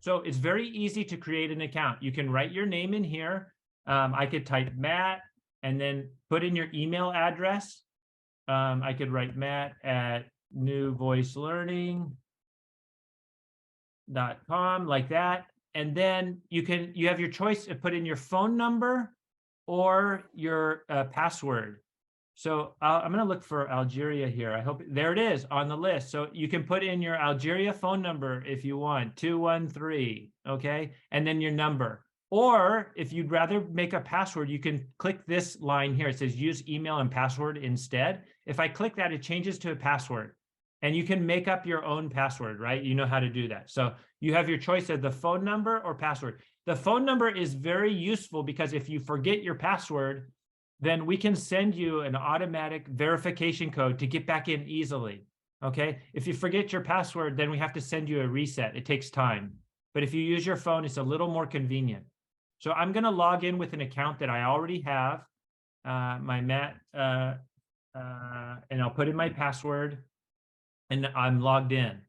So it's very easy to create an account. You can write your name in here. I could type Matt and then put in your email address. I could write Matt at newvoicelearning.com like that. And then you have your choice to put in your phone number or your password. So I'm going to look for Algeria here. I hope there it is on the list. So you can put in your Algeria phone number if you want, 213, okay? And then your number. Or if you'd rather make a password, you can click this line here. It says use email and password instead. If I click that, it changes to a password. And you can make up your own password, right? You know how to do that. So you have your choice of the phone number or password. The phone number is very useful because if you forget your password, then we can send you an automatic verification code to get back in easily, okay? If you forget your password, then we have to send you a reset. It takes time. But if you use your phone, it's a little more convenient. So I'm going to log in with an account that I already have, my Matt, and I'll put in my password, and I'm logged in.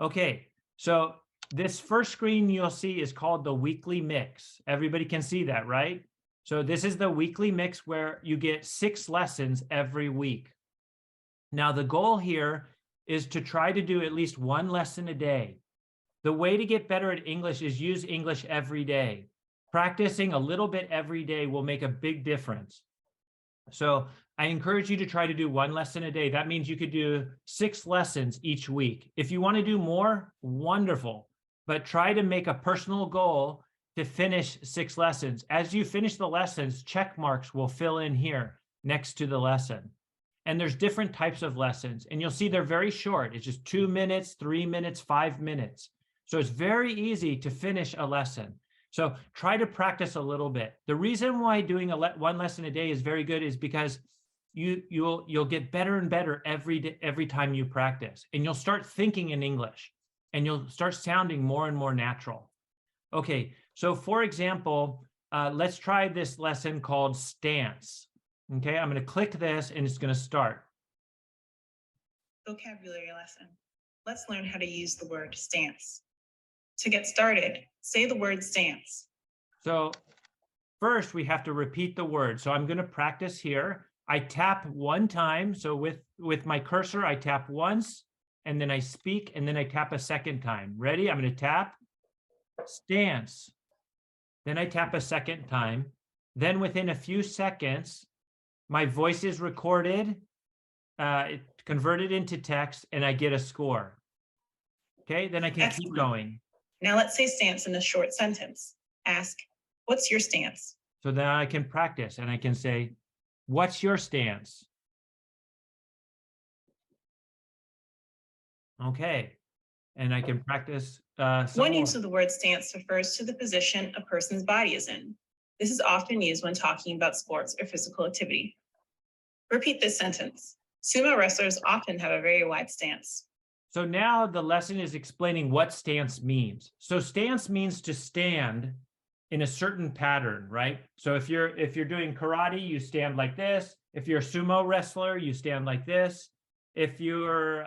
Okay, so this first screen you'll see is called the weekly mix. Everybody can see that, right? So this is the weekly mix where you get 6 lessons every week. Now, the goal here is to try to do at least 1 lesson a day. The way to get better at English is use English every day. Practicing a little bit every day will make a big difference. So I encourage you to try to do 1 lesson a day. That means you could do 6 lessons each week. If you want to do more, wonderful. But try to make a personal goal to finish 6 lessons. As you finish the lessons, check marks will fill in here next to the lesson. And there's different types of lessons. And you'll see they're very short. It's just 2 minutes, 3 minutes, 5 minutes. So it's very easy to finish a lesson. So try to practice a little bit. The reason why doing 1 lesson a day is very good is because you'll get better and better every time you practice. And you'll start thinking in English. And you'll start sounding more and more natural. Okay, so for example, let's try this lesson called stance. Okay, I'm going to click this and it's going to start. Vocabulary lesson. Let's learn how to use the word stance. To get started, say the word stance. So first we have to repeat the word. So I'm going to practice here. I tap 1 time. So with my cursor, I tap once and then I speak and then I tap a 2nd time. Ready? I'm going to tap stance. Then I tap a 2nd time. Then within a few seconds, my voice is recorded, converted into text, and I get a score. Okay, then I can keep going. Now let's say stance in a short sentence. Ask, what's your stance? So then I can practice and I can say, what's your stance? Okay, and I can practice One use of the word stance refers to the position a person's body is in. This is often used when talking about sports or physical activity. Repeat this sentence. Sumo wrestlers often have a very wide stance. So now the lesson is explaining what stance means. So stance means to stand in a certain pattern, right? So if you're doing karate, you stand like this. If you're a sumo wrestler, you stand like this. If you're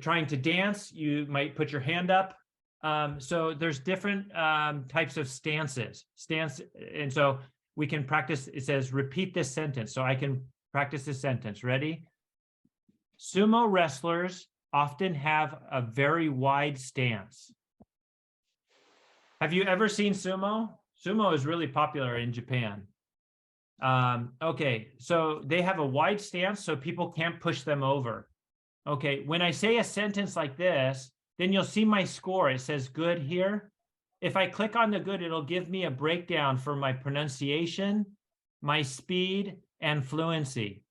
trying to dance, you might put your hand up. So there's different types of stances. And so we can practice. It says repeat this sentence. So I can practice this sentence. Ready? Sumo wrestlers often have a very wide stance. Have you ever seen sumo? Sumo is really popular in Japan. Okay, so they have a wide stance, so people can't push them over. Okay, when I say a sentence like this, then you'll see my score. It says good here. If I click on the good, it'll give me a breakdown for my pronunciation, my speed, and fluency.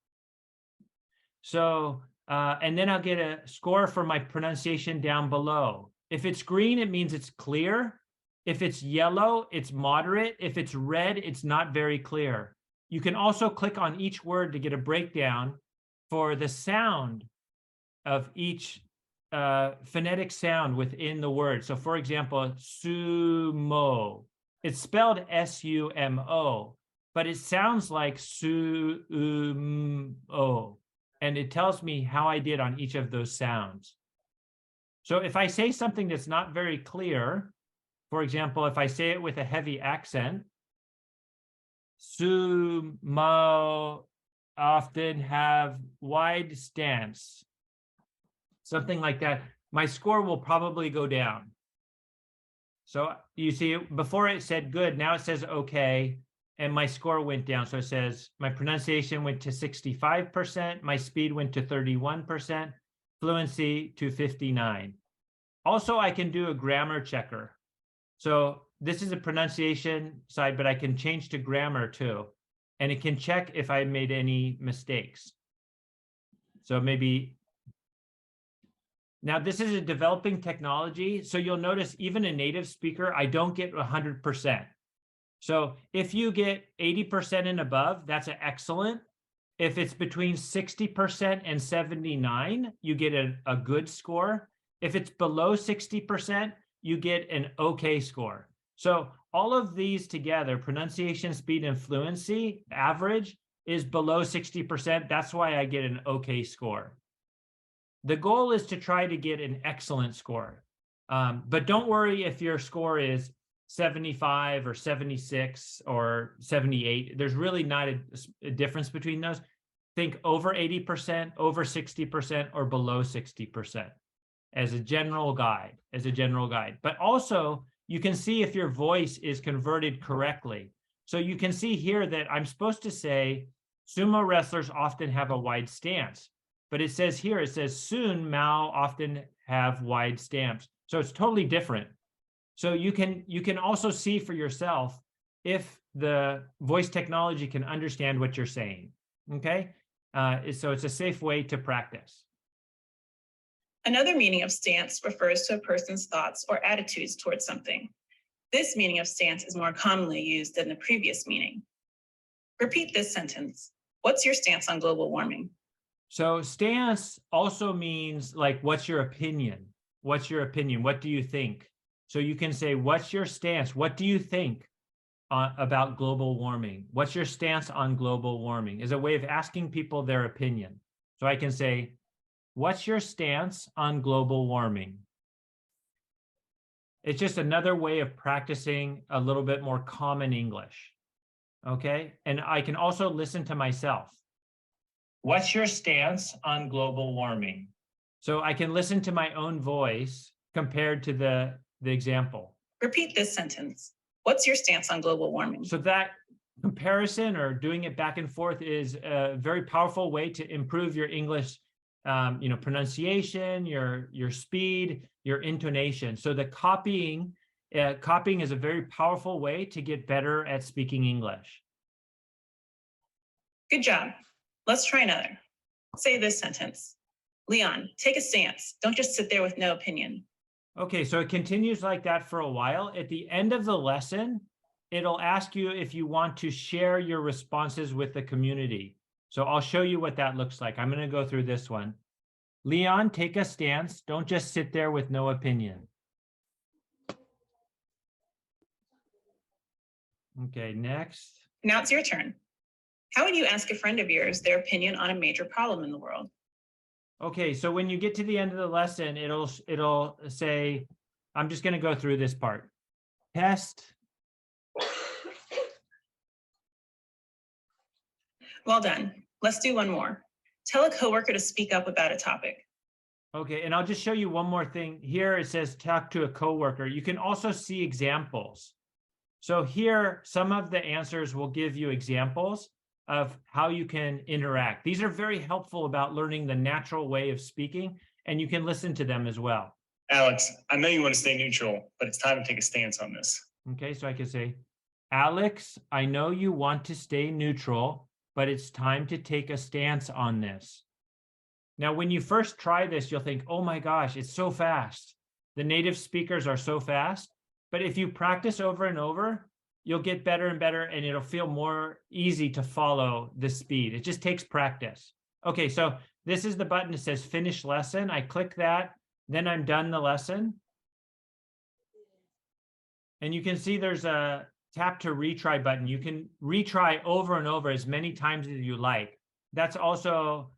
So, and then I'll get a score for my pronunciation down below. If it's green, it means it's clear. If it's yellow, it's moderate. If it's red, it's not very clear. You can also click on each word to get a breakdown for the sound of each phonetic sound within the word. So for example, sumo, it's spelled S-U-M-O, but it sounds like su-mo, and it tells me how I did on each of those sounds. So if I say something that's not very clear, for example, if I say it with a heavy accent, sumo often have wide stance, something like that, my score will probably go down. So you see, before it said good, now it says okay, and my score went down. So it says my pronunciation went to 65%, my speed went to 31%, fluency to 59. Also, I can do a grammar checker. So this is a pronunciation side, but I can change to grammar too. And it can check if I made any mistakes. So maybe, now this is a developing technology. So you'll notice even a native speaker, I don't get 100%. So if you get 80% and above, that's an excellent. If it's between 60% and 79, you get a good score. If it's below 60%, you get an okay score. So all of these together, pronunciation, speed, and fluency, average is below 60%. That's why I get an okay score. The goal is to try to get an excellent score. But don't worry if your score is 75 or 76 or 78. There's really not a difference between those. Think over 80%, over 60%, or below 60% as a general guide, But also, you can see if your voice is converted correctly. So you can see here that I'm supposed to say, sumo wrestlers often have a wide stance. But it says here, it says soon Mao often have wide stance. So it's totally different. So you can also see for yourself if the voice technology can understand what you're saying. Okay, so it's a safe way to practice. Another meaning of stance refers to a person's thoughts or attitudes towards something. This meaning of stance is more commonly used than the previous meaning. Repeat this sentence. What's your stance on global warming? So stance also means like, what's your opinion? What's your opinion? What do you think? So you can say, what's your stance? What do you think about global warming? What's your stance on global warming? Is a way of asking people their opinion. So I can say, what's your stance on global warming? It's just another way of practicing a little bit more common English. Okay, and I can also listen to myself. What's your stance on global warming? So I can listen to my own voice compared to the example. Repeat this sentence. What's your stance on global warming? So that comparison or doing it back and forth is a very powerful way to improve your English, pronunciation, your speed, your intonation. So the copying is a very powerful way to get better at speaking English. Good job. Let's try another. Say this sentence. Leon, take a stance. Don't just sit there with no opinion. Okay, so it continues like that for a while. At the end of the lesson, it'll ask you if you want to share your responses with the community. So I'll show you what that looks like. I'm going to go through this one. Leon, take a stance. Don't just sit there with no opinion. Okay, next. Now it's your turn. How would you ask a friend of yours their opinion on a major problem in the world? Okay, so when you get to the end of the lesson, it'll say, I'm just going to go through this part. Test. Well done. Let's do one more. Tell a coworker to speak up about a topic. Okay, and I'll just show you one more thing. Here it says talk to a coworker. You can also see examples. So here, some of the answers will give you examples of how you can interact. These are very helpful about learning the natural way of speaking, and you can listen to them as well. Alex, I know you want to stay neutral, but it's time to take a stance on this. Okay, so I can say, Alex, I know you want to stay neutral, but it's time to take a stance on this. Now, when you first try this, you'll think, oh my gosh, it's so fast. The native speakers are so fast. But if you practice over and over, you'll get better and better, and it'll feel more easy to follow the speed. It just takes practice. Okay, so this is the button that says finish lesson. I click that, then I'm done the lesson. And you can see there's a tap to retry button. You can retry over and over as many times as you like. That's also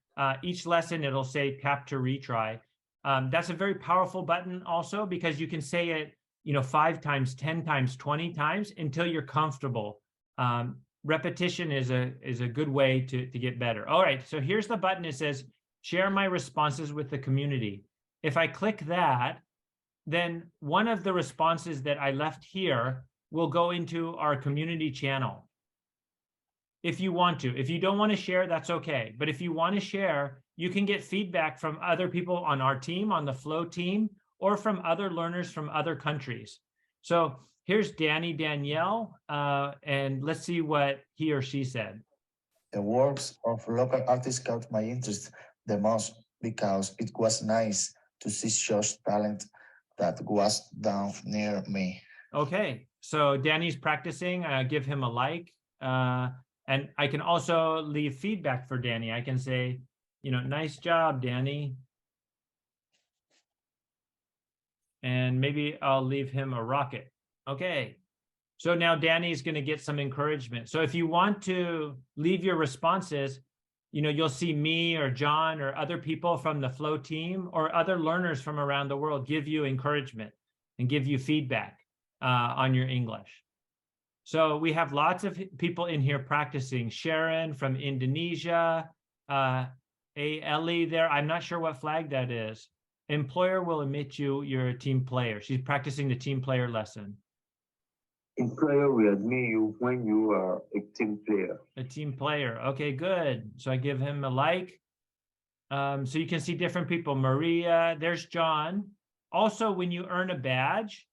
each lesson, it'll say tap to retry. That's a very powerful button also because you can say it, 5 times, 10 times, 20 times until you're comfortable. Repetition is a good way to get better. All right, so here's the button. It says, share my responses with the community. If I click that, then one of the responses that I left here will go into our community channel. If you want to. If you don't want to share, that's okay. But if you want to share, you can get feedback from other people on our team, on the Flow team, or from other learners from other countries. So here's Danielle, and let's see what he or she said. The works of local artists caught my interest the most because it was nice to see such talent that was down near me. Okay, so Danny's practicing. Give him a like. And I can also leave feedback for Danny. I can say, nice job, Danny. And maybe I'll leave him a rocket. Okay. So now Danny's going to get some encouragement. So if you want to leave your responses, you'll see me or John or other people from the Flow team or other learners from around the world give you encouragement and give you feedback on your English. So we have lots of people in here practicing. Sharon from Indonesia, Ellie there. I'm not sure what flag that is. Employer will admit you're a team player. She's practicing the team player lesson. Employer will admit you when you are a team player. A team player. Okay, good. So I give him a like. So you can see different people. Maria, there's John. Also, when you earn a badge,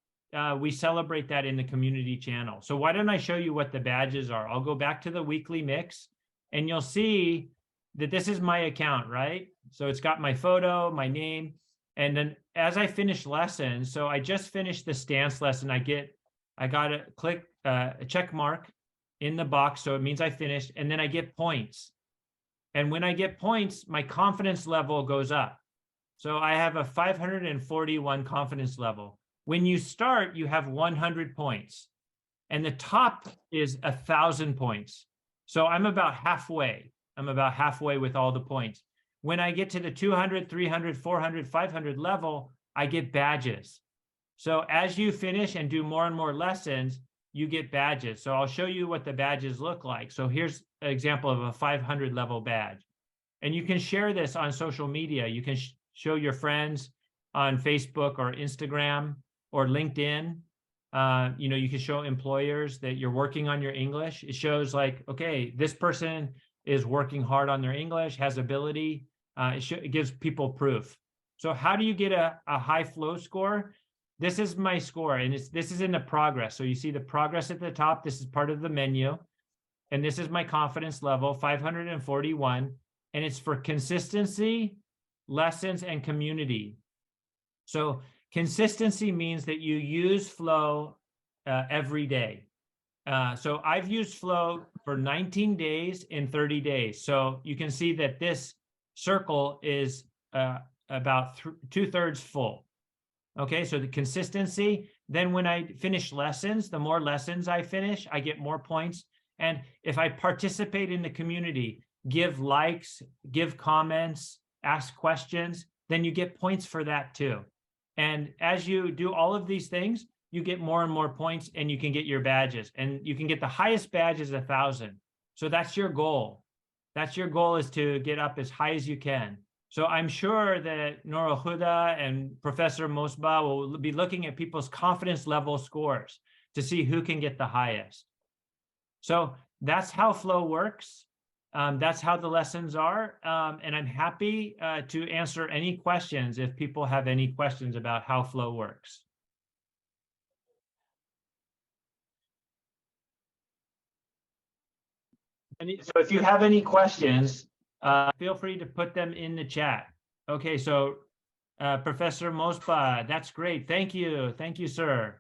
we celebrate that in the community channel. So why don't I show you what the badges are? I'll go back to the weekly mix and you'll see that this is my account, right? So it's got my photo, my name. And then as I finish lessons, so I just finished the stance lesson, I got to click a check mark in the box. So it means I finished, and then I get points. And when I get points, my confidence level goes up. So I have a 541 confidence level. When you start, you have 100 points, and the top is 1,000 points. So I'm about halfway. I'm about halfway with all the points. When I get to the 200, 300, 400, 500 level, I get badges. So as you finish and do more and more lessons, you get badges. So I'll show you what the badges look like. So here's an example of a 500 level badge. And you can share this on social media. You can show your friends on Facebook or Instagram or LinkedIn. You can show employers that you're working on your English. It shows like, okay, this person is working hard on their English, has ability. It gives people proof. So how do you get a high flow score? This is my score, and this is in the progress. So you see the progress at the top. This is part of the menu. And this is my confidence level, 541. And it's for consistency, lessons, and community. So consistency means that you use Flow every day. So I've used Flow for 19 days in 30 days. So you can see that this circle is about 2/3 full. Okay, so the consistency. Then when I finish lessons, the more lessons I finish, I get more points. And if I participate in the community, give likes, give comments, ask questions, then you get points for that too. And as you do all of these things, you get more and more points, and you can get your badges. And you can get the highest badge is 1,000. So that's your goal. That's your goal, is to get up as high as you can. So I'm sure that Nora Huda and Professor Mosba will be looking at people's confidence level scores to see who can get the highest. So that's how Flow works. That's how the lessons are. And I'm happy to answer any questions if people have any questions about how Flow works. So if you have any questions, feel free to put them in the chat. Okay, so Professor Mosba, that's great. Thank you. Thank you, sir.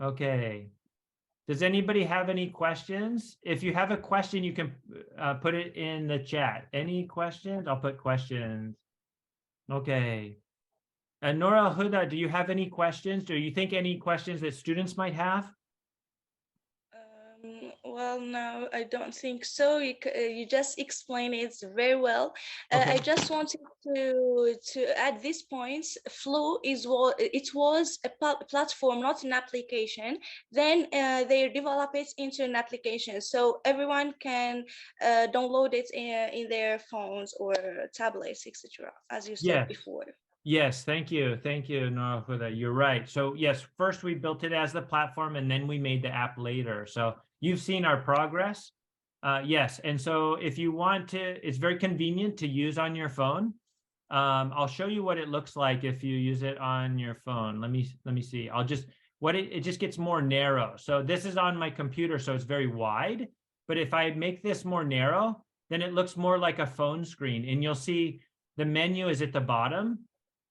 Okay. Does anybody have any questions? If you have a question, you can put it in the chat. Any questions? I'll put questions. Okay. Nora Huda, do you have any questions? Do you think any questions that students might have? Well, no, I don't think so. You just explained it very well. Okay. I just wanted to add these points. Flow is what it was a platform, not an application. Then they develop it into an application, so everyone can download it in their phones or tablets, etc. As you said Yes. before. Yes, thank you, Nora, for that. You're right. So yes, first we built it as the platform, and then we made the app later. So you've seen our progress. Yes, and so if you want to, it's very convenient to use on your phone. I'll show you what it looks like if you use it on your phone. Let me see. I'll just it just gets more narrow. So this is on my computer, so it's very wide. But if I make this more narrow, then it looks more like a phone screen, and you'll see the menu is at the bottom.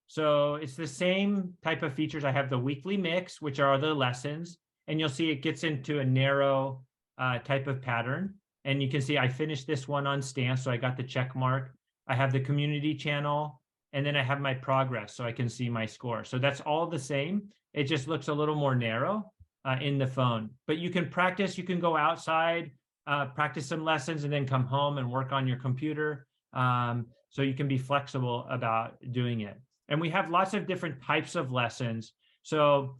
So it's the same type of features. I have the weekly mix, which are the lessons, and you'll see it gets into a narrow type of pattern. And you can see I finished this one on stance, so I got the check mark. I have the community channel, and then I have my progress, so I can see my score. So that's all the same. It just looks a little more narrow in the phone. But you can practice. You can go outside, practice some lessons, and then come home and work on your computer. So you can be flexible about doing it. And we have lots of different types of lessons. So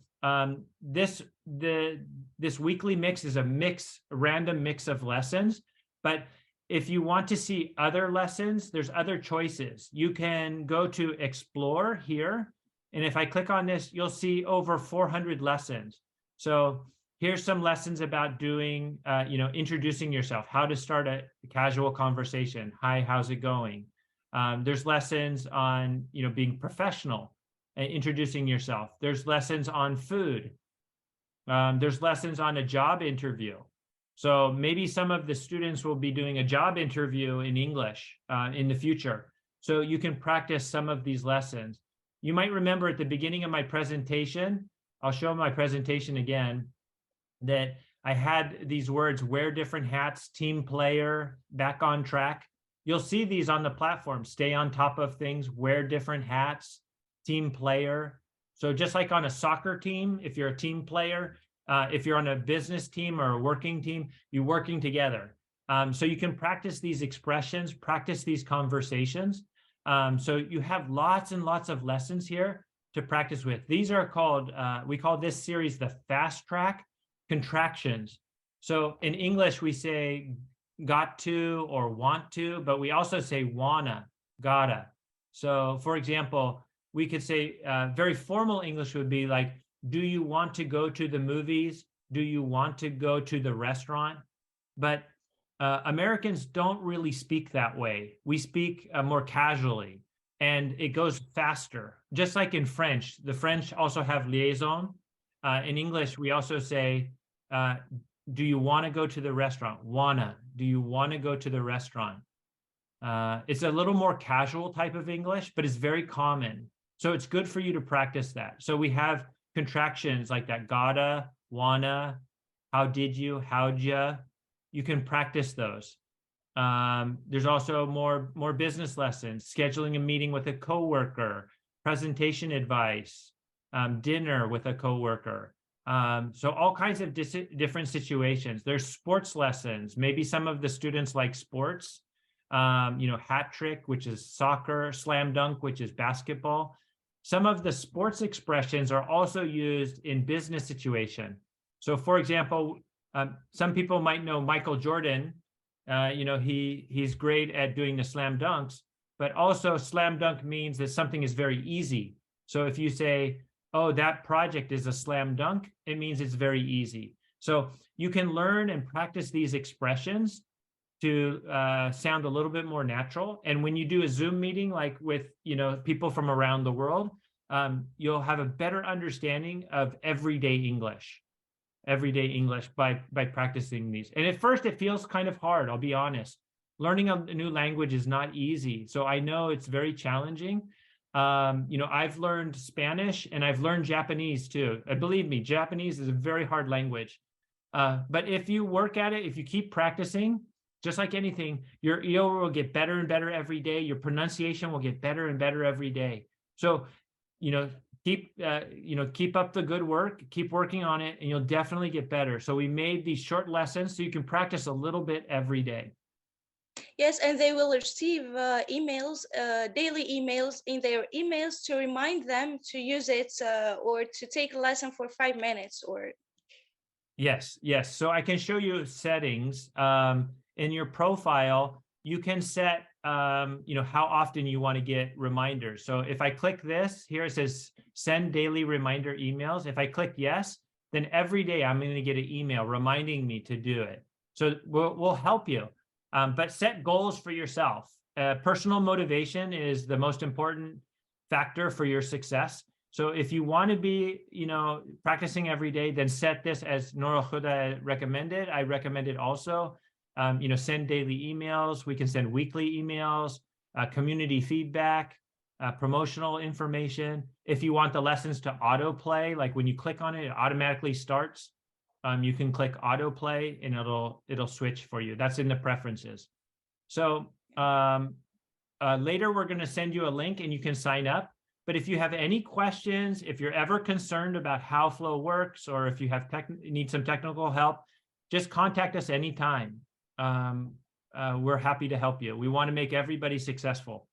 this weekly mix is a random mix of lessons. But if you want to see other lessons, there's other choices. You can go to Explore here. And if I click on this, you'll see over 400 lessons. So here's some lessons about doing, introducing yourself, how to start a casual conversation. Hi, how's it going? There's lessons on, being professional and introducing yourself. There's lessons on food. There's lessons on a job interview. So maybe some of the students will be doing a job interview in English in the future. So you can practice some of these lessons. You might remember at the beginning of my presentation, I'll show my presentation again, that I had these words, wear different hats, team player, back on track. You'll see these on the platform, stay on top of things, wear different hats, team player. So just like on a soccer team, if you're a team player, if you're on a business team or a working team, you're working together. So you can practice these expressions, practice these conversations. So you have lots and lots of lessons here to practice with. These are called, we call this series the fast track contractions. So in English, we say got to or want to, but we also say wanna, gotta. So for example, we could say very formal English would be like, do you want to go to the movies? Do you want to go to the restaurant? But Americans don't really speak that way. We speak more casually, and it goes faster. Just like in French, the French also have liaison. In English, we also say, do you want to go to the restaurant? Wanna. Do you want to go to the restaurant? It's a little more casual type of English, but it's very common. So it's good for you to practice that. So we have contractions like that, gotta, wanna, how did you, how'd ya? You can practice those. There's also more business lessons, scheduling a meeting with a coworker, presentation advice, dinner with a coworker. So all kinds of different situations. There's sports lessons. Maybe some of the students like sports, hat trick, which is soccer, slam dunk, which is basketball. Some of the sports expressions are also used in business situation. So for example, some people might know Michael Jordan. He's great at doing the slam dunks, but also slam dunk means that something is very easy. So if you say, oh, that project is a slam dunk, it means it's very easy. So you can learn and practice these expressions to sound a little bit more natural. And when you do a Zoom meeting, like with people from around the world, you'll have a better understanding of everyday English by practicing these. And at first it feels kind of hard, I'll be honest. Learning a new language is not easy. So I know it's very challenging. I've learned Spanish and I've learned Japanese too. Believe me, Japanese is a very hard language. But if you work at it, if you keep practicing, just like anything, your EO will get better and better every day. Your pronunciation will get better and better every day. So, keep up the good work, keep working on it, and you'll definitely get better. So we made these short lessons so you can practice a little bit every day. Yes, and they will receive emails, daily emails in their emails to remind them to use it or to take a lesson for 5 minutes or. Yes, yes. So I can show you settings in your profile. You can set, how often you want to get reminders. So if I click this here, it says send daily reminder emails. If I click yes, then every day I'm going to get an email reminding me to do it. So we'll help you, but set goals for yourself. Personal motivation is the most important factor for your success. So if you want to be, practicing every day, then set this as Nur al-Huda recommended. I recommend it also. Send daily emails. We can send weekly emails, community feedback, promotional information. If you want the lessons to autoplay, like when you click on it, it automatically starts. You can click autoplay and it'll switch for you. That's in the preferences. So later we're going to send you a link and you can sign up. But if you have any questions, if you're ever concerned about how Flow works, or if you have need some technical help, just contact us anytime. We're happy to help you. We want to make everybody successful.